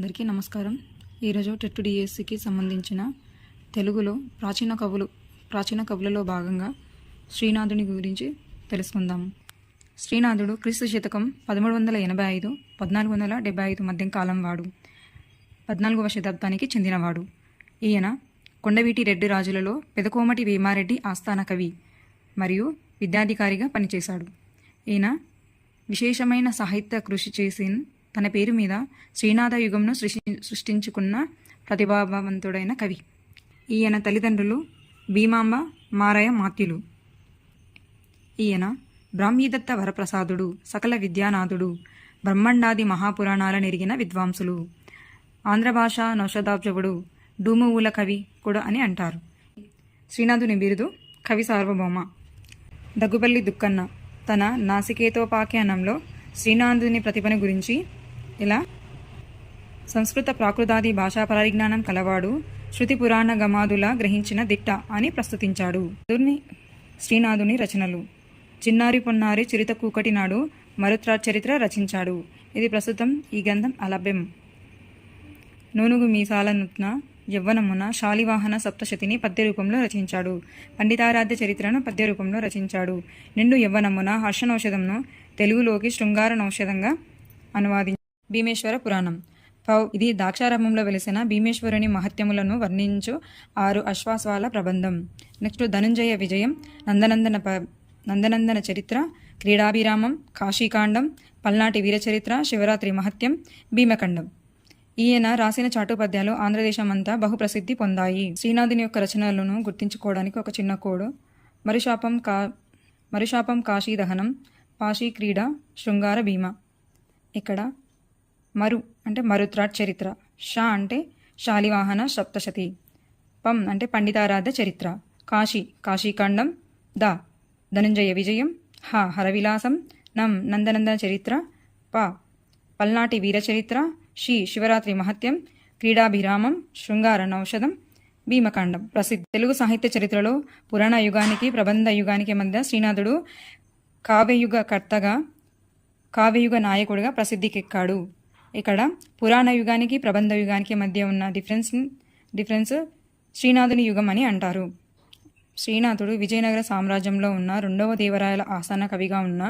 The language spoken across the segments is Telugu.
అందరికీ నమస్కారం. ఈరోజు టెట్ డిఎస్సికి సంబంధించిన తెలుగులో ప్రాచీన కవులలో భాగంగా శ్రీనాథుని గురించి తెలుసుకుందాము. శ్రీనాథుడు క్రీస్తు శతకం 1385 1475 మధ్య కాలం వాడు. 14వ శతాబ్దానికి చెందినవాడు. ఈయన కొండవీటి రెడ్డి రాజులలో పెదకోమటి వేమారెడ్డి ఆస్థాన కవి మరియు విద్యాధికారిగా పనిచేశాడు. ఈయన విశేషమైన సాహిత్య కృషి చేసి తన పేరు మీద శ్రీనాథ యుగంను సృష్టించుకున్న ప్రతిభావంతుడైన కవి. ఈయన తల్లిదండ్రులు భీమాంబ మారయ్య మాత్యులు. ఈయన బ్రాహ్మీదత్త వరప్రసాదుడు, సకల విద్యానాథుడు, బ్రహ్మండాది మహాపురాణాల నెరిగిన విద్వాంసులు, ఆంధ్రభాష నౌషధాబ్జవుడు, డూమువుల కవి కూడా అని అంటారు. శ్రీనాథుని బిరుదు కవి సార్వభౌమ. దగ్గుపల్లి దుక్కన్న తన నాసికేతోపాఖ్యానంలో శ్రీనాథుని ప్రతిభను గురించి ఇలా: సంస్కృత ప్రాకృతాది భాషా పరిజ్ఞానం కలవాడు, శృతి పురాణ గమాదుల గ్రహించిన దిట్ట అని ప్రస్తుతించాడు. శ్రీనాథుని రచనలు: చిన్నారి పొన్నారి చిరుత కూకటి నాడు మరుత్రా చరిత్ర రచించాడు. ఇది ప్రస్తుతం ఈ గ్రంథం అలభ్యం. నూనుగు మీసాల నూత్న యవ్వనమున శాలివాహన సప్తశతిని పద్య రూపంలో రచించాడు. పండితారాధ్య చరిత్రను పద్య రూపంలో రచించాడు. నిండు యవ్వనమున హర్షనౌషధంను తెలుగులోకి శృంగార నౌషధంగా అనువాదించాడు. భీమేశ్వర పురాణం. ఇది ద్రాక్షారామంలో వెలిసిన భీమేశ్వరుని మహత్యములను వర్ణించు 6 అశ్వాసాల ప్రబంధం. నెక్స్ట్ ధనుంజయ విజయం, నందనందన చరిత్ర, క్రీడాభిరామం, కాశీకాండం, పల్నాటి వీరచరిత్ర, శివరాత్రి మహత్యం, భీమఖండం. ఈయన రాసిన చాటుపద్యాలు ఆంధ్రదేశమంతా బహుప్రసిద్ధి పొందాయి. శ్రీనాథుని యొక్క రచనలను గుర్తించుకోవడానికి ఒక చిన్న కోడు: మరుశాపం కాశీ దహనం, పాశీ క్రీడ, శృంగార భీమ. ఇక్కడ మరు అంటే మరుత్రాట్ చరిత్ర, షా అంటే శాలివాహన సప్తశతి, పం అంటే పండితారాధ్య చరిత్ర, కాశీకాండం, ధనుంజయ విజయం, హరవిలాసం, నందనందన చరిత్ర, పల్నాటి వీరచరిత్ర, శివరాత్రి మహత్యం, క్రీడాభిరామం, శృంగార నౌషధం, భీమకాండం. ప్రసిద్ధ తెలుగు సాహిత్య చరిత్రలో పురాణ యుగానికి ప్రబంధ యుగానికి మధ్య శ్రీనాథుడు కావ్యయుగ కర్తగా, కావ్యయుగ నాయకుడిగా ప్రసిద్ధికెక్కాడు. ఇక్కడ పురాణ యుగానికి ప్రబంధ యుగానికి మధ్య ఉన్న డిఫరెన్స్ శ్రీనాథుని యుగం అని అంటారు. శ్రీనాథుడు విజయనగర సామ్రాజ్యంలో ఉన్న 2వ దేవరాయల ఆస్థాన కవిగా ఉన్న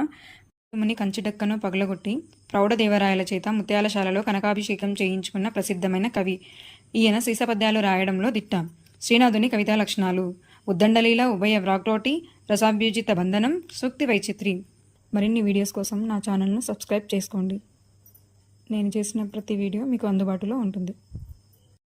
ముని కంచిడక్కను పగలగొట్టి ప్రౌఢదేవరాయల చేత ముత్యాలశాలలో కనకాభిషేకం చేయించుకున్న ప్రసిద్ధమైన కవి. ఈయన సీసపద్యాలు రాయడంలో దిట్ట. శ్రీనాథుని కవితా లక్షణాలు: ఉద్దండలీల, ఉభయ వ్రాక్రోటి, రసాభ్యుజిత బంధనం, సూక్తి వైచిత్రి. మరిన్ని వీడియోస్ కోసం నా ఛానల్ను సబ్స్క్రైబ్ చేసుకోండి. నేను చేసిన ప్రతి వీడియో మీకు అందుబాటులో ఉంటుంది.